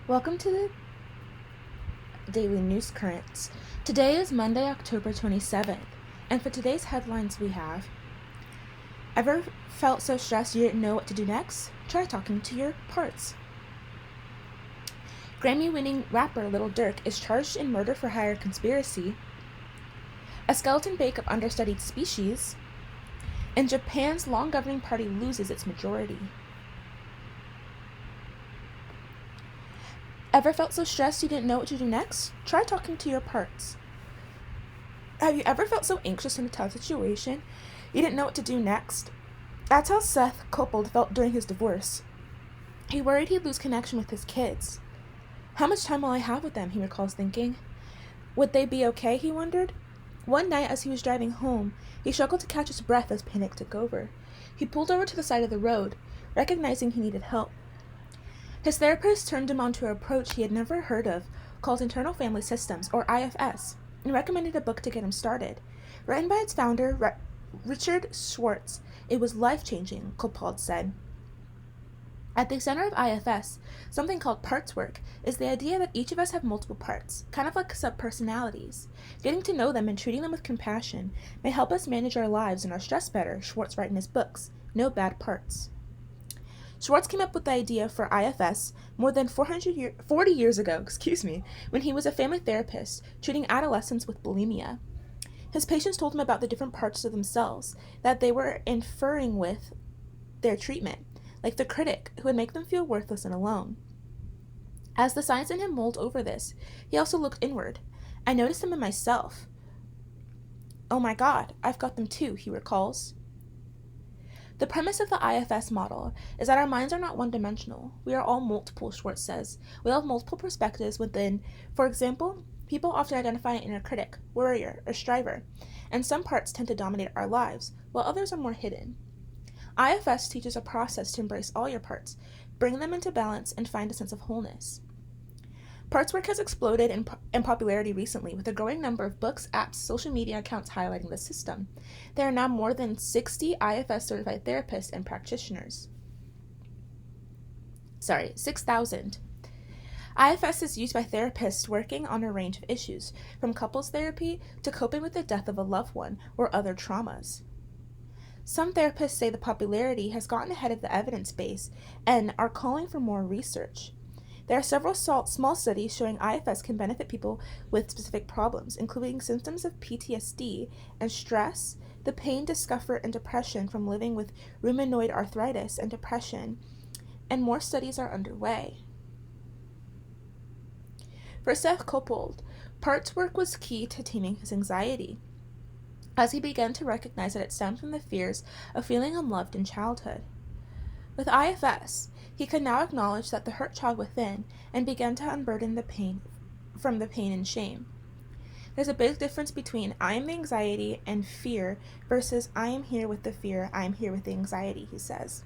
Welcome to the Daily News Currents. Today is Monday, October 27th, and for today's headlines we have: Ever felt so stressed you didn't know what to do next? Try talking to your parts. Grammy-winning rapper Lil Durk is charged in murder for hire conspiracy. A skeleton bake of understudied species. And Japan's long-governing party loses its majority. Ever felt so stressed you didn't know what to do next? Try talking to your parts. Have you ever felt so anxious in a tough situation you didn't know what to do next? That's how Seth Copeland felt during his divorce. He worried he'd lose connection with his kids. How much time will I have with them, he recalls thinking. Would they be okay, he wondered. One night as he was driving home, he struggled to catch his breath as panic took over. He pulled over to the side of the road, recognizing he needed help. His therapist turned him onto an approach he had never heard of, called Internal Family Systems, or IFS, and recommended a book to get him started. Written by its founder, Richard Schwartz, it was life-changing, Copeland said. At the center of IFS, something called parts work, is the idea that each of us have multiple parts, kind of like sub-personalities. Getting to know them and treating them with compassion may help us manage our lives and our stress better, Schwartz writes in his books, No Bad Parts. Schwartz came up with the idea for IFS more than 40 years ago, when he was a family therapist treating adolescents with bulimia. His patients told him about the different parts of themselves that they were interfering with their treatment, like the critic who would make them feel worthless and alone. As the science in him mulled over this, he also looked inward. I noticed them in myself. Oh my God, I've got them too, he recalls. The premise of the IFS model is that our minds are not one-dimensional. We are all multiple, Schwartz says. We all have multiple perspectives within. For example, people often identify an inner critic, worrier, or striver, and some parts tend to dominate our lives, while others are more hidden. IFS teaches a process to embrace all your parts, bring them into balance, and find a sense of wholeness. Parts work has exploded in popularity recently, with a growing number of books, apps, social media accounts highlighting the system. There are now more than 60 IFS-certified therapists and practitioners. 6,000. IFS is used by therapists working on a range of issues, from couples therapy to coping with the death of a loved one or other traumas. Some therapists say the popularity has gotten ahead of the evidence base and are calling for more research. There are several small studies showing IFS can benefit people with specific problems, including symptoms of PTSD and stress, the pain, discomfort, and depression from living with rheumatoid arthritis and depression, and more studies are underway. For Seth Copeland, parts work was key to taming his anxiety, as he began to recognize that it stemmed from the fears of feeling unloved in childhood. With IFS, he could now acknowledge that the hurt child within and began to unburden the pain and shame. There's a big difference between I am the anxiety and fear versus I am here with the fear, I am here with the anxiety, he says.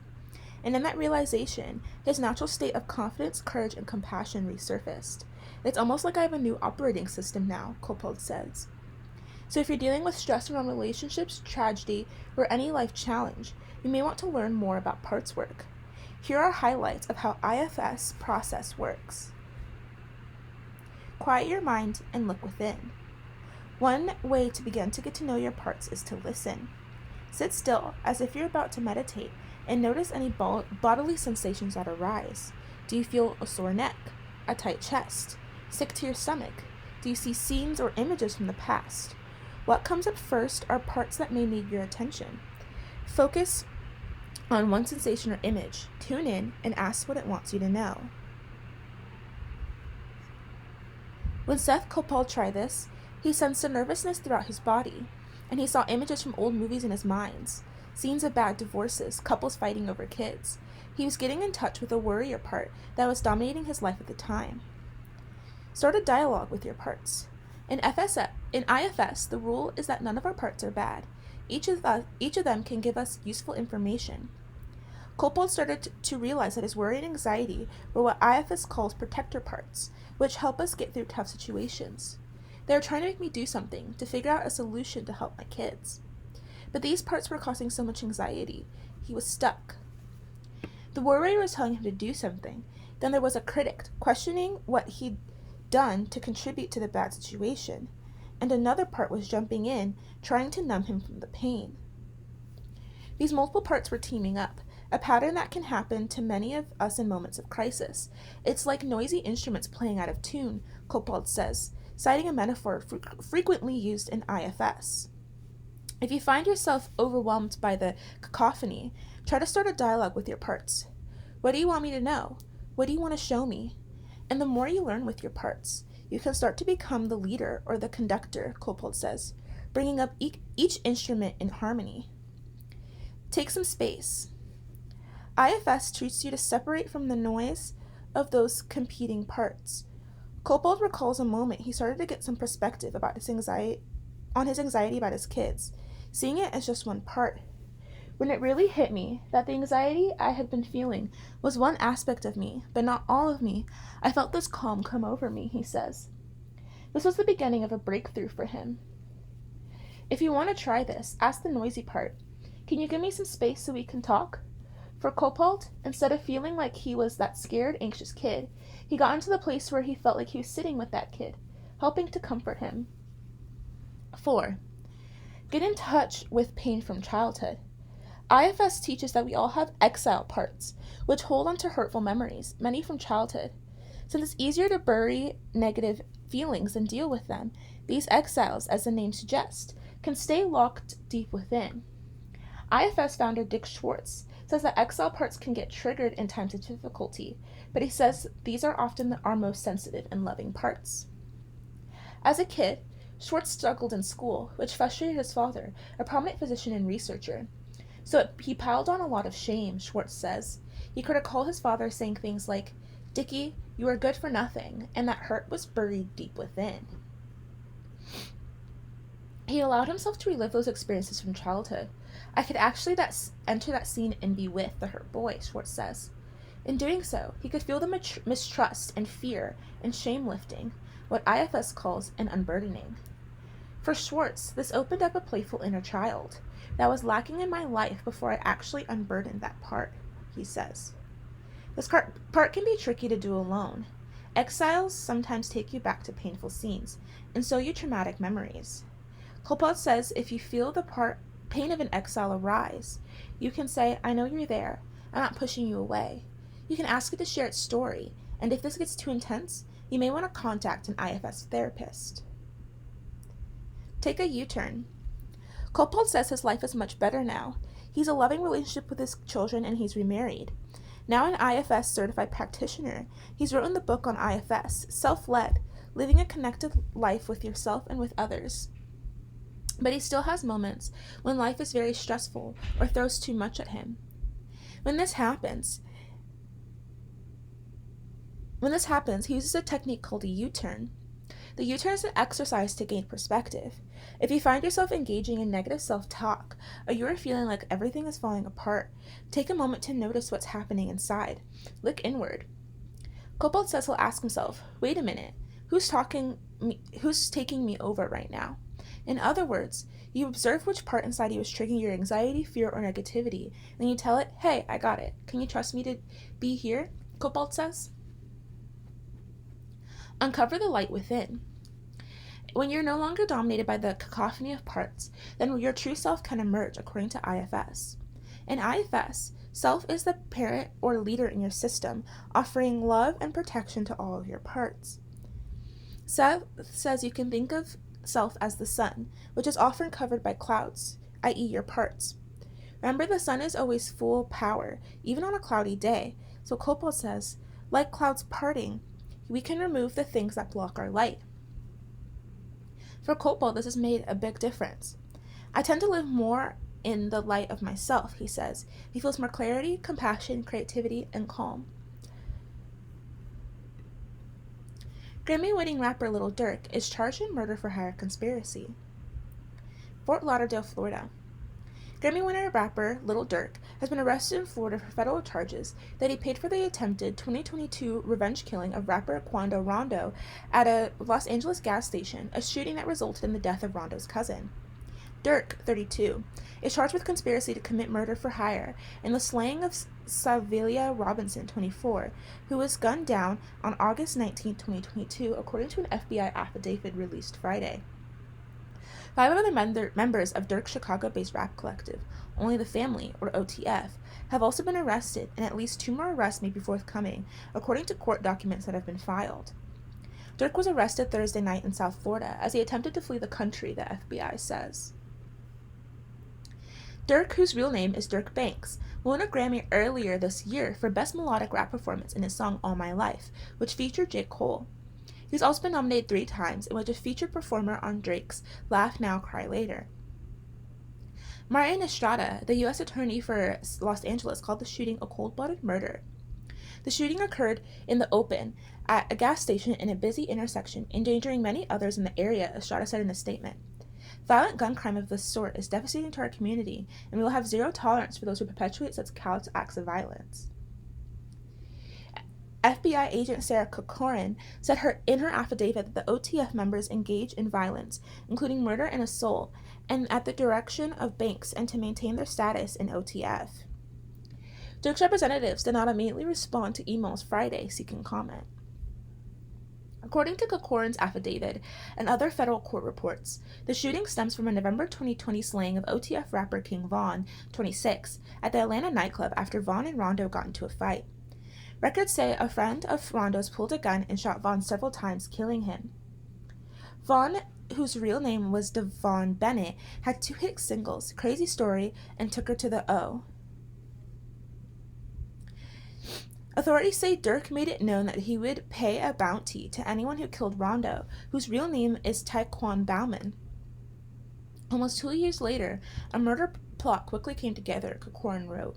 And in that realization, his natural state of confidence, courage, and compassion resurfaced. It's almost like I have a new operating system now, Copeland says. So if you're dealing with stress around relationships, tragedy, or any life challenge, you may want to learn more about parts work. Here are highlights of how IFS process works. Quiet your mind and look within. One way to begin to get to know your parts is to listen. Sit still as if you're about to meditate and notice any bodily sensations that arise. Do you feel a sore neck, a tight chest, sick to your stomach? Do you see scenes or images from the past? What comes up first are parts that may need your attention. Focus on one sensation or image, tune in, and ask what it wants you to know. When Seth Copeland tried this, he sensed a nervousness throughout his body, and he saw images from old movies in his mind, scenes of bad divorces, couples fighting over kids. He was getting in touch with the worrier part that was dominating his life at the time. Start a dialogue with your parts. In IFS, the rule is that none of our parts are bad. Each of them can give us useful information. Copeland started to realize that his worry and anxiety were what IFS calls protector parts, which help us get through tough situations. They were trying to make me do something, to figure out a solution to help my kids. But these parts were causing so much anxiety. He was stuck. The worrier was telling him to do something. Then there was a critic questioning what he'd done to contribute to the bad situation. And another part was jumping in, trying to numb him from the pain. These multiple parts were teaming up, a pattern that can happen to many of us in moments of crisis. It's like noisy instruments playing out of tune, Coppold says, citing a metaphor frequently used in IFS. If you find yourself overwhelmed by the cacophony, try to start a dialogue with your parts. What do you want me to know? What do you want to show me? And the more you learn with your parts, you can start to become the leader or the conductor, Coppold says, bringing up each instrument in harmony. Take some space. IFS treats you to separate from the noise of those competing parts. Coppold recalls a moment he started to get some perspective about his anxiety about his kids, seeing it as just one part. When it really hit me that the anxiety I had been feeling was one aspect of me, but not all of me, I felt this calm come over me, he says. This was the beginning of a breakthrough for him. If you want to try this, ask the noisy part, can you give me some space so we can talk? For Coppold, instead of feeling like he was that scared, anxious kid, he got into the place where he felt like he was sitting with that kid, helping to comfort him. 4. Get in touch with pain from childhood. IFS teaches that we all have exile parts, which hold onto hurtful memories, many from childhood. Since it's easier to bury negative feelings and deal with them, these exiles, as the name suggests, can stay locked deep within. IFS founder Dick Schwartz says that exile parts can get triggered in times of difficulty, but he says these are often our most sensitive and loving parts. As a kid, Schwartz struggled in school, which frustrated his father, a prominent physician and researcher. So he piled on a lot of shame, Schwartz says. He could recall his father saying things like, "Dickie, you are good for nothing," and that hurt was buried deep within. He allowed himself to relive those experiences from childhood. I could actually enter that scene and be with the hurt boy, Schwartz says. In doing so, he could feel the mistrust and fear and shame lifting, what IFS calls an unburdening. For Schwartz, this opened up a playful inner child that was lacking in my life before I actually unburdened that part, he says. This part can be tricky to do alone. Exiles sometimes take you back to painful scenes, and so you traumatic memories. Coppold says if you feel the pain of an exile arise, you can say, "I know you're there. I'm not pushing you away." You can ask it to share its story, and if this gets too intense, you may want to contact an IFS therapist. Take a U-turn. Coppold says his life is much better now. He's a loving relationship with his children and he's remarried. Now an IFS certified practitioner, he's written the book on IFS, Self-Led, Living a Connected Life with Yourself and with Others. But he still has moments when life is very stressful or throws too much at him. When this happens, he uses a technique called a U-turn. The U-turn is an exercise to gain perspective. If you find yourself engaging in negative self-talk, or you are feeling like everything is falling apart, take a moment to notice what's happening inside. Look inward. Coppold says he'll ask himself, wait a minute, who's taking me over right now? In other words, you observe which part inside you is triggering your anxiety, fear, or negativity, and you tell it, hey, I got it. Can you trust me to be here? Coppold says. Uncover the light within. When you're no longer dominated by the cacophony of parts, then your true self can emerge according to IFS. In IFS, self is the parent or leader in your system, offering love and protection to all of your parts. Seth says you can think of self as the sun, which is often covered by clouds, i.e. your parts. Remember, the sun is always full power, even on a cloudy day, so Coppold says, like clouds parting, we can remove the things that block our light. For Coppold, this has made a big difference. I tend to live more in the light of myself, he says. He feels more clarity, compassion, creativity, and calm. Grammy-winning rapper Lil Durk is charged in murder-for-hire conspiracy. Fort Lauderdale, Florida. Grammy-winner rapper Lil Durk has been arrested in Florida for federal charges that he paid for the attempted 2022 revenge killing of rapper Quando Rondo at a Los Angeles gas station, a shooting that resulted in the death of Rondo's cousin. Durk, 32, is charged with conspiracy to commit murder for hire and the slaying of Savilia Robinson, 24, who was gunned down on August 19, 2022, according to an FBI affidavit released Friday. 5 other members of Dirk's Chicago-based rap collective, Only the Family, or OTF, have also been arrested, and at least 2 more arrests may be forthcoming, according to court documents that have been filed. Dirk was arrested Thursday night in South Florida as he attempted to flee the country, the FBI says. Dirk, whose real name is Dirk Banks, won a Grammy earlier this year for Best Melodic Rap Performance in his song All My Life, which featured J. Cole. He's also been nominated 3 times and was a featured performer on Drake's Laugh Now, Cry Later. Martin Estrada, the U.S. Attorney for Los Angeles, called the shooting a cold-blooded murder. The shooting occurred in the open at a gas station in a busy intersection, endangering many others in the area, Estrada said in a statement. Violent gun crime of this sort is devastating to our community, and we will have zero tolerance for those who perpetuate such callous acts of violence. FBI agent Sarah Corcoran said in her affidavit that the OTF members engage in violence, including murder and assault, and at the direction of Banks and to maintain their status in OTF. Dirk's representatives did not immediately respond to emails Friday seeking comment. According to Corcoran's affidavit and other federal court reports, the shooting stems from a November 2020 slaying of OTF rapper King Von, 26, at the Atlanta nightclub after Von and Rondo got into a fight. Records say a friend of Rondo's pulled a gun and shot Von several times, killing him. Von, whose real name was Devon Bennett, had 2 hit singles, Crazy Story and Took Her to the O. Authorities say Dirk made it known that he would pay a bounty to anyone who killed Rondo, whose real name is Taekwon Bauman. Almost 2 years later, a murder plot quickly came together, Corcoran wrote.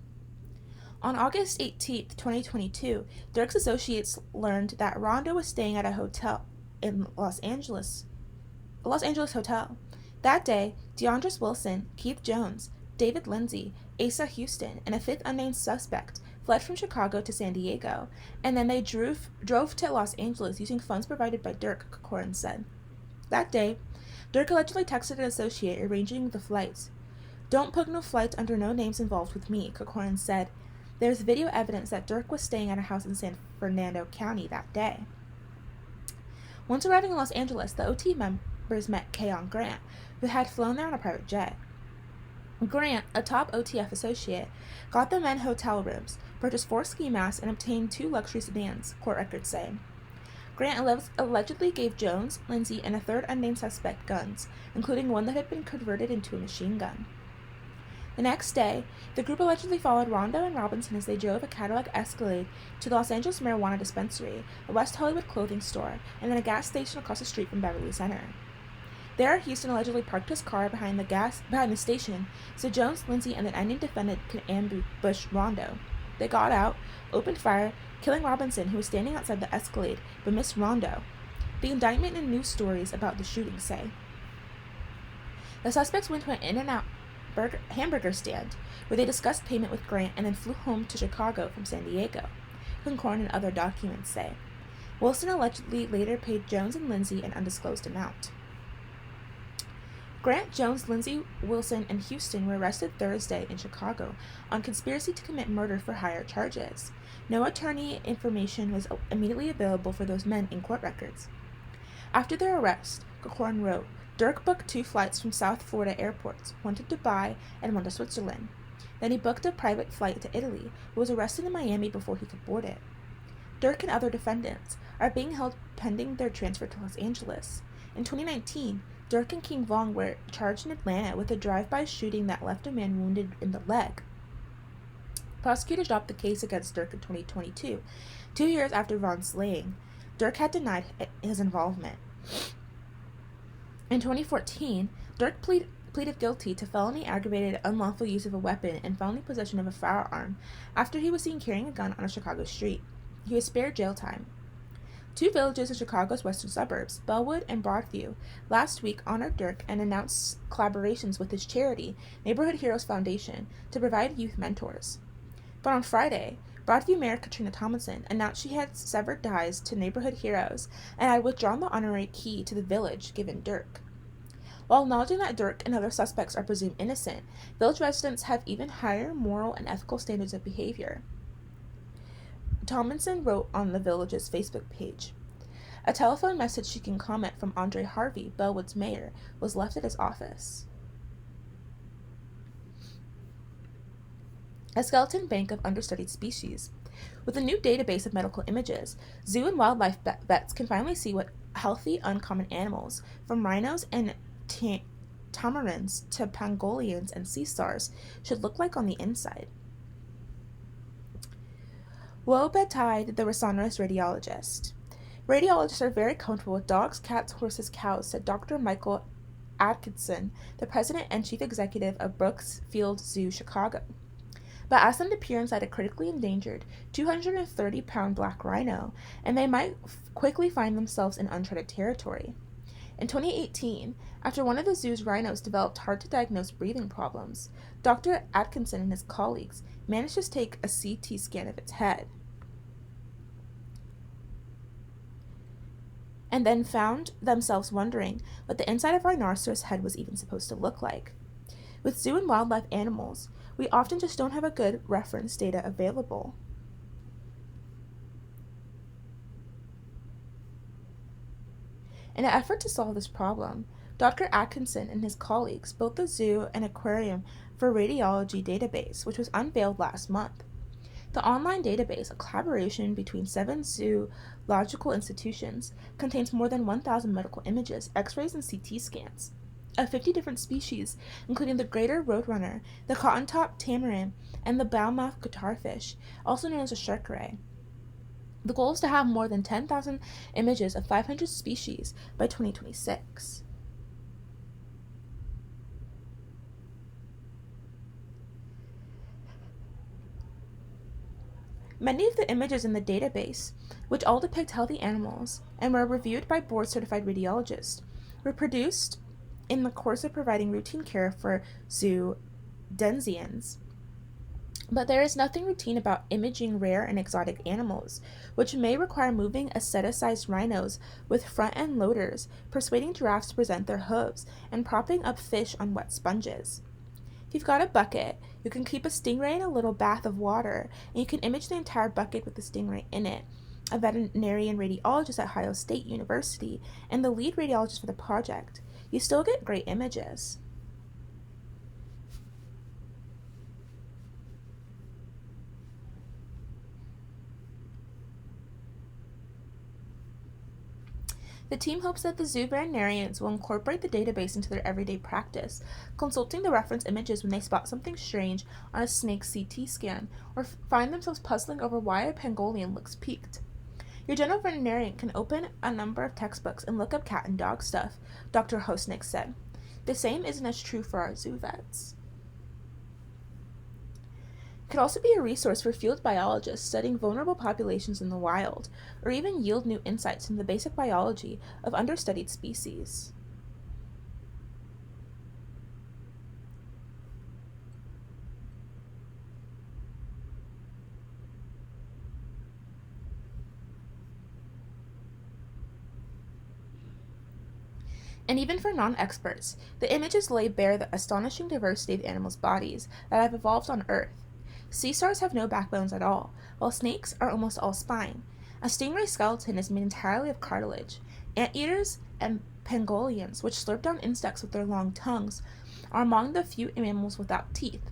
On August 18, 2022, Dirk's associates learned that Rondo was staying at a hotel in Los Angeles hotel. That day, DeAndres Wilson, Keith Jones, David Lindsay, Asa Houston, and a 5th unnamed suspect fled from Chicago to San Diego, and then they drove to Los Angeles using funds provided by Dirk, Corcoran said. That day, Dirk allegedly texted an associate arranging the flights. Don't book no flights under no names involved with me, Corcoran said. There's video evidence that Dirk was staying at a house in San Fernando County that day. Once arriving in Los Angeles, the OT members met Keon Grant, who had flown there on a private jet. Grant, a top OTF associate, got the men hotel rooms, purchased 4 ski masks, and obtained 2 luxury sedans, court records say. Grant allegedly gave Jones, Lindsay, and a 3rd unnamed suspect guns, including one that had been converted into a machine gun. The next day, the group allegedly followed Rondo and Robinson as they drove a Cadillac Escalade to the Los Angeles Marijuana Dispensary, a West Hollywood clothing store, and then a gas station across the street from Beverly Center. There, Houston allegedly parked his car behind the station so Jones, Lindsay, and the unnamed defendant could ambush Rondo. They got out, opened fire, killing Robinson, who was standing outside the Escalade, but missed Rondo. The indictment and news stories about the shooting say. The suspects went to an In-N-Out hamburger stand, where they discussed payment with Grant and then flew home to Chicago from San Diego, Corcoran and other documents say. Wilson allegedly later paid Jones and Lindsay an undisclosed amount. Grant, Jones, Lindsay, Wilson, and Houston were arrested Thursday in Chicago on conspiracy to commit murder for higher charges. No attorney information was immediately available for those men in court records. After their arrest, Corcoran wrote, Dirk booked 2 flights from South Florida airports, one to Dubai and one to Switzerland. Then he booked a private flight to Italy, but was arrested in Miami before he could board it. Dirk and other defendants are being held pending their transfer to Los Angeles. In 2019, Dirk and King Von were charged in Atlanta with a drive-by shooting that left a man wounded in the leg. Prosecutors dropped the case against Dirk in 2022, 2 years after Von's slaying. Dirk had denied his involvement. In 2014, Dirk pleaded guilty to felony aggravated unlawful use of a weapon and felony possession of a firearm after he was seen carrying a gun on a Chicago street. He was spared jail time. 2 villages in Chicago's western suburbs, Bellwood and Broadview, last week honored Dirk and announced collaborations with his charity, Neighborhood Heroes Foundation, to provide youth mentors. But on Friday, Broadview Mayor Katrina Tomlinson announced she had severed ties to Neighborhood Heroes and had withdrawn the honorary key to the village given Dirk. While acknowledging that Dirk and other suspects are presumed innocent, village residents have even higher moral and ethical standards of behavior. Tomlinson wrote on the village's Facebook page. A telephone message seeking comment from Andre Harvey, Bellwood's mayor, was left at his office. A skeleton bank of understudied species. With a new database of medical images, zoo and wildlife vets can finally see what healthy, uncommon animals, from rhinos and tamarins to pangolins and sea stars, should look like on the inside. Woe betide the sonorous radiologist. Radiologists are very comfortable with dogs, cats, horses, cows, said Dr. Michael Atkinson, the president and chief executive of Brooksfield Zoo, Chicago. But ask them to peer inside a critically endangered 230-pound black rhino, and they might quickly find themselves in uncharted territory. In 2018, after one of the zoo's rhinos developed hard-to-diagnose breathing problems, Dr. Atkinson and his colleagues managed to take a CT scan of its head, and then found themselves wondering what the inside of a rhinoceros' head was even supposed to look like. With zoo and wildlife animals, we often just don't have a good reference data available. In an effort to solve this problem, Dr. Atkinson and his colleagues built the Zoo and Aquarium for Radiology database, which was unveiled last month. The online database, a collaboration between 7 zoological institutions, contains more than 1,000 medical images, x-rays, and CT scans of 50 different species, including the greater roadrunner, the cotton-top tamarin, and the bow-mouth guitarfish, also known as a shark ray. The goal is to have more than 10,000 images of 500 species by 2026. Many of the images in the database, which all depict healthy animals and were reviewed by board-certified radiologists, were produced in the course of providing routine care for zoo denizens. But there is nothing routine about imaging rare and exotic animals, which may require moving asceta-sized rhinos with front-end loaders, persuading giraffes to present their hooves, and propping up fish on wet sponges. If you've got a bucket, you can keep a stingray in a little bath of water, and you can image the entire bucket with the stingray in it. A veterinarian radiologist at Ohio State University and the lead radiologist for the project. You still get great images. The team hopes that the zoo veterinarians will incorporate the database into their everyday practice, consulting the reference images when they spot something strange on a snake CT scan, or find themselves puzzling over why a pangolin looks peaked. Your general veterinarian can open a number of textbooks and look up cat and dog stuff, Dr. Hosnick said. The same isn't as true for our zoo vets. It could also be a resource for field biologists studying vulnerable populations in the wild, or even yield new insights into the basic biology of understudied species. And even for non-experts, the images lay bare the astonishing diversity of animals' bodies that have evolved on Earth. Sea stars have no backbones at all, while snakes are almost all spine. A stingray skeleton is made entirely of cartilage. Anteaters and pangolins, which slurp down insects with their long tongues, are among the few mammals without teeth.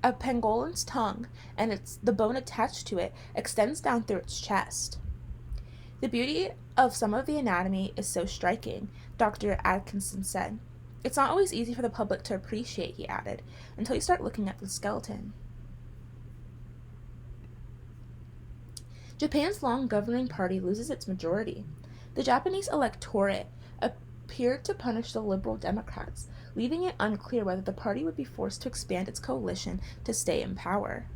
A pangolin's tongue, and the bone attached to it, extends down through its chest. The beauty of some of the anatomy is so striking, Dr. Atkinson said. It's not always easy for the public to appreciate, he added, until you start looking at the skeleton. Japan's long governing party loses its majority. The Japanese electorate appeared to punish the Liberal Democrats, leaving it unclear whether the party would be forced to expand its coalition to stay in power.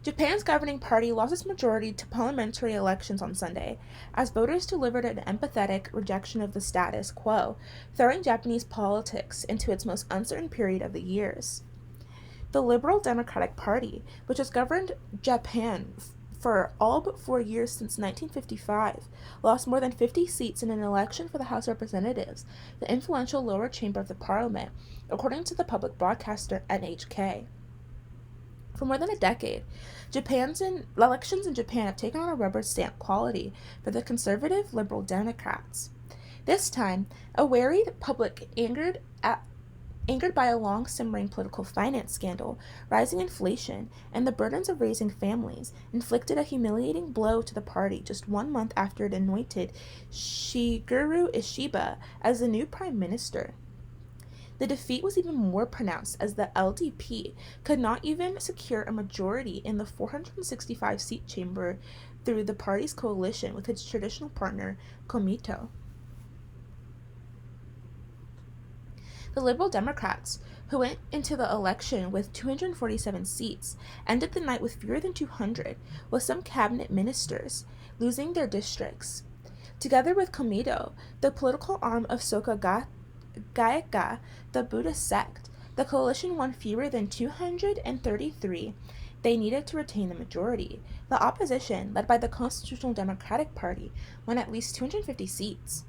Japan's governing party lost its majority to parliamentary elections on Sunday, as voters delivered an empathetic rejection of the status quo, throwing Japanese politics into its most uncertain period of the years. The Liberal Democratic Party, which has governed Japan for all but 4 years since 1955, lost more than 50 seats in an election for the House of Representatives, the influential lower chamber of the parliament, according to the public broadcaster NHK. For more than a decade, elections in Japan have taken on a rubber stamp quality for the conservative Liberal Democrats. This time, a wearied public angered by a long simmering political finance scandal, rising inflation, and the burdens of raising families, inflicted a humiliating blow to the party just 1 month after it anointed Shigeru Ishiba as the new prime minister. The defeat was even more pronounced as the LDP could not even secure a majority in the 465-seat chamber through the party's coalition with its traditional partner, Komito. The Liberal Democrats, who went into the election with 247 seats, ended the night with fewer than 200, with some cabinet ministers losing their districts. Together with Komito, the political arm of Soka Gakkai, the Buddhist sect, the coalition won fewer than 233 they needed to retain the majority. The opposition, led by the Constitutional Democratic Party, won at least 250 seats.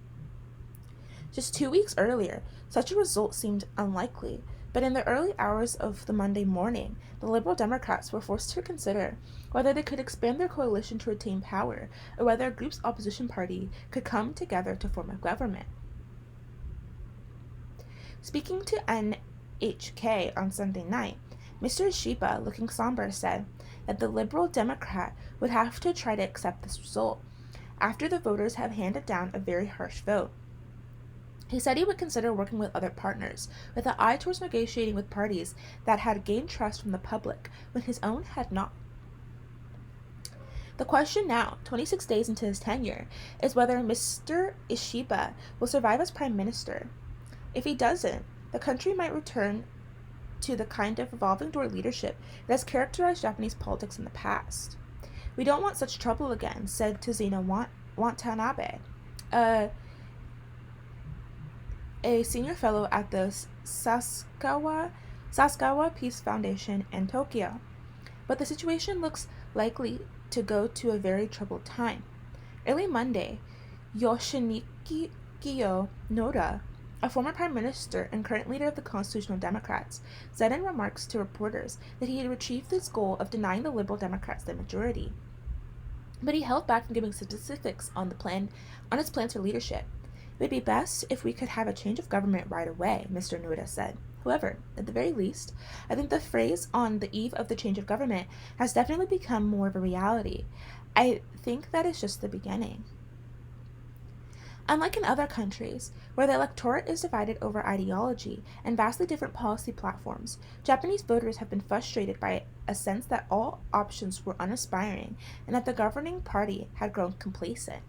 Just 2 weeks earlier, such a result seemed unlikely, but in the early hours of the Monday morning, the Liberal Democrats were forced to consider whether they could expand their coalition to retain power, or whether a group's opposition party could come together to form a government. Speaking to NHK on Sunday night, Mr. Ishiba, looking somber, said that the Liberal Democrat would have to try to accept this result, after the voters have handed down a very harsh vote. He said he would consider working with other partners, with an eye towards negotiating with parties that had gained trust from the public when his own had not. The question now, 26 days into his tenure, is whether Mr. Ishiba will survive as prime minister. If he doesn't, the country might return to the kind of revolving door leadership that has characterized Japanese politics in the past. "We don't want such trouble again," said Tazuna Watanabe, a senior fellow at the Sasakawa Peace Foundation in Tokyo. But the situation looks likely to go to a very troubled time. Early Monday, Yoshiniki Noda, a former prime minister and current leader of the Constitutional Democrats, said in remarks to reporters that he had achieved his goal of denying the Liberal Democrats the majority. But he held back from giving specifics on his plans for leadership. "It would be best if we could have a change of government right away," Mr. Noda said. However, at the very least, I think the phrase "on the eve of the change of government" has definitely become more of a reality. I think that is just the beginning. Unlike in other countries, where the electorate is divided over ideology and vastly different policy platforms, Japanese voters have been frustrated by a sense that all options were unaspiring and that the governing party had grown complacent.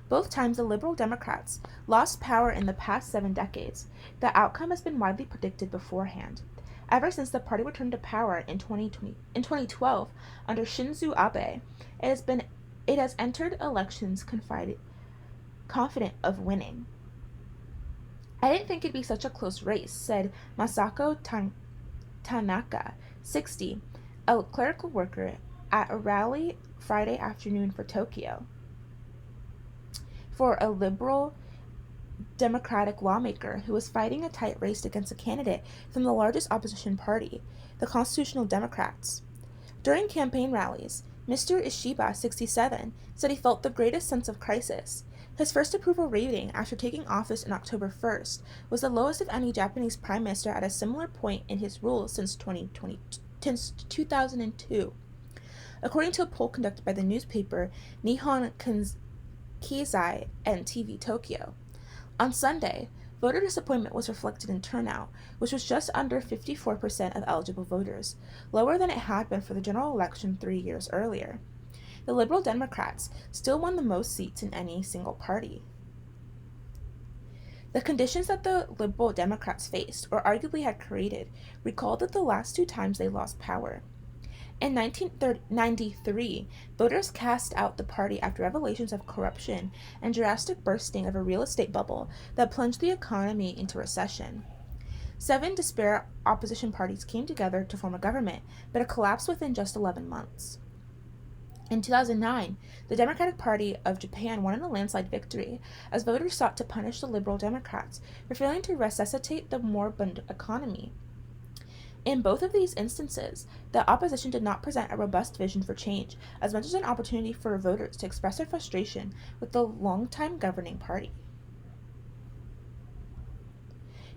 Both times the Liberal Democrats lost power in the past 7 decades, the outcome has been widely predicted beforehand. Ever since the party returned to power in 2012 under Shinzo Abe, it has entered elections confident of winning. "I didn't think it'd be such a close race," said Masako Tanaka, 60, a clerical worker at a rally Friday afternoon for a Liberal Democratic lawmaker who was fighting a tight race against a candidate from the largest opposition party, the Constitutional Democrats. During campaign rallies, Mr. Ishiba, 67, said he felt the greatest sense of crisis. His first approval rating after taking office on October 1st was the lowest of any Japanese prime minister at a similar point in his rule since 2002. According to a poll conducted by the newspaper Nihon Keizai and TV Tokyo. On Sunday, voter disappointment was reflected in turnout, which was just under 54% of eligible voters, lower than it had been for the general election 3 years earlier. The Liberal Democrats still won the most seats in any single party. The conditions that the Liberal Democrats faced, or arguably had created, recalled that the last 2 times they lost power. In 1993, voters cast out the party after revelations of corruption and drastic bursting of a real estate bubble that plunged the economy into recession. 7 disparate opposition parties came together to form a government, but it collapsed within just 11 months. In 2009, the Democratic Party of Japan won in a landslide victory, as voters sought to punish the Liberal Democrats for failing to resuscitate the moribund economy. In both of these instances, the opposition did not present a robust vision for change, as much as an opportunity for voters to express their frustration with the longtime governing party.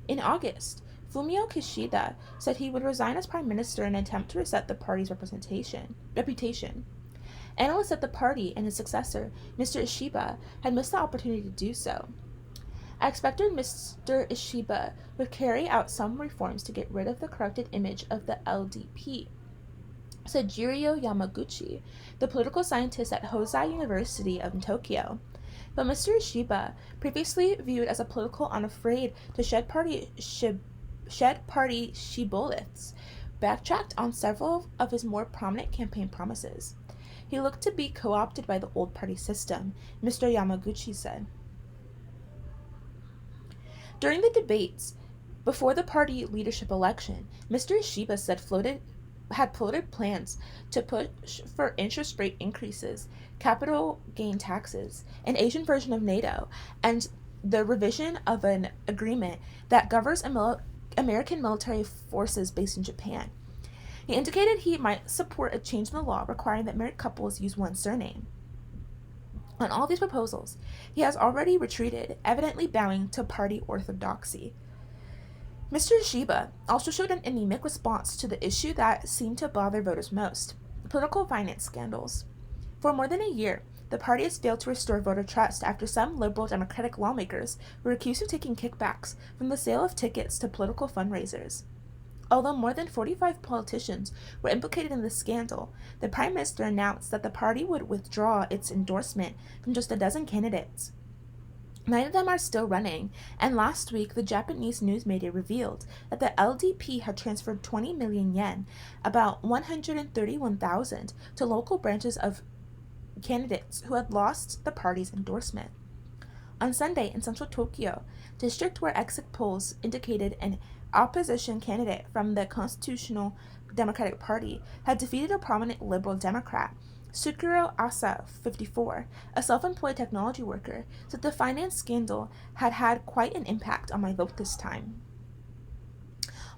In August, Fumio Kishida said he would resign as prime minister in an attempt to reset the party's reputation. Analysts said the party and his successor, Mr. Ishiba, had missed the opportunity to do so. I expected Mr. Ishiba would carry out some reforms to get rid of the corrupted image of the LDP, said Jiro Yamaguchi, the political scientist at Hosei University in Tokyo. But Mr. Ishiba, previously viewed as a political unafraid to shed party shibboleths, backtracked on several of his more prominent campaign promises. He looked to be co-opted by the old party system, Mr. Yamaguchi said. During the debates before the party leadership election, Mr. Ishiba said had floated plans to push for interest rate increases, capital gain taxes, an Asian version of NATO, and the revision of an agreement that governs American military forces based in Japan. He indicated he might support a change in the law requiring that married couples use one surname. On all these proposals, he has already retreated, evidently bowing to party orthodoxy. Mr. Ishiba also showed an anemic response to the issue that seemed to bother voters most: political finance scandals. For more than a year, the party has failed to restore voter trust after some liberal Democratic lawmakers were accused of taking kickbacks from the sale of tickets to political fundraisers. Although more than 45 politicians were implicated in the scandal, the Prime Minister announced that the party would withdraw its endorsement from just a dozen candidates. 9 of them are still running, and last week the Japanese news media revealed that the LDP had transferred 20 million yen, about 131,000, to local branches of candidates who had lost the party's endorsement. On Sunday in central Tokyo, district where exit polls indicated an opposition candidate from the Constitutional Democratic Party had defeated a prominent liberal Democrat, Sukuro Asa, 54, a self-employed technology worker, said the finance scandal had had quite an impact on my vote this time.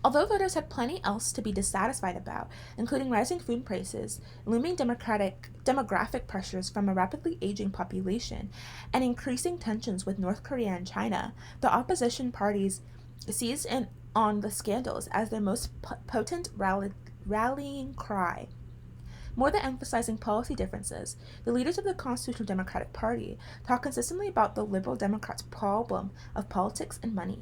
Although voters had plenty else to be dissatisfied about, including rising food prices, looming demographic pressures from a rapidly aging population, and increasing tensions with North Korea and China, the opposition parties seized on the scandals as their most potent rallying cry. More than emphasizing policy differences, the leaders of the Constitutional Democratic Party talk consistently about the Liberal Democrats' problem of politics and money.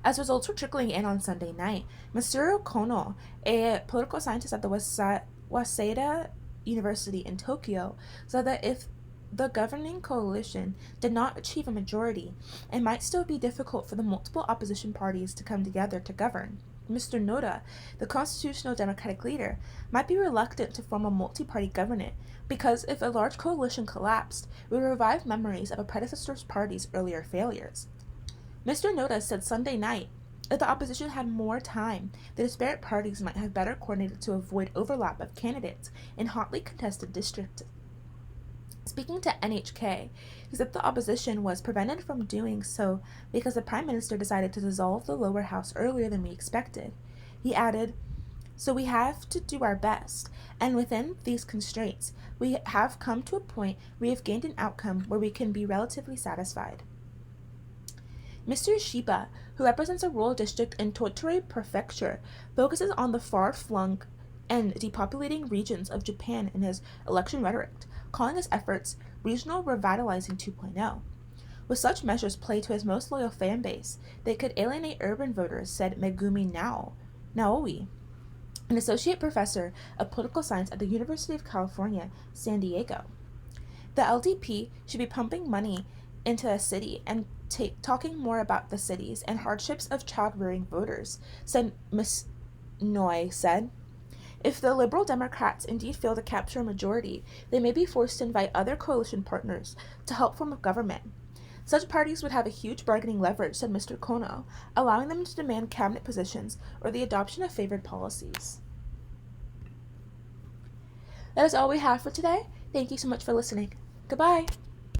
As results were trickling in on Sunday night, Masaru Kono, a political scientist at the Waseda University in Tokyo, said that if the governing coalition did not achieve a majority, it might still be difficult for the multiple opposition parties to come together to govern. Mr. Noda, the constitutional democratic leader, might be reluctant to form a multi-party government because if a large coalition collapsed, it would revive memories of a predecessor's party's earlier failures. Mr. Noda said Sunday night if the opposition had more time, the disparate parties might have better coordinated to avoid overlap of candidates in hotly contested districts. Speaking to NHK, he said the opposition was prevented from doing so because the Prime Minister decided to dissolve the lower house earlier than we expected. He added, "So we have to do our best, and within these constraints, we have come to a point where we have gained an outcome where we can be relatively satisfied." Mr. Ishiba, who represents a rural district in Tottori Prefecture, focuses on the far-flung and depopulating regions of Japan in his election rhetoric, calling his efforts Regional Revitalizing 2.0. With such measures played to his most loyal fan base, they could alienate urban voters, said Megumi Naoi, an associate professor of political science at the University of California, San Diego. The LDP should be pumping money into a city and talking more about the cities and hardships of child-rearing voters, said Ms. Noi said. If the Liberal Democrats indeed fail to capture a majority, they may be forced to invite other coalition partners to help form a government. Such parties would have a huge bargaining leverage, said Mr. Kono, allowing them to demand cabinet positions or the adoption of favored policies. That is all we have for today. Thank you so much for listening. Goodbye.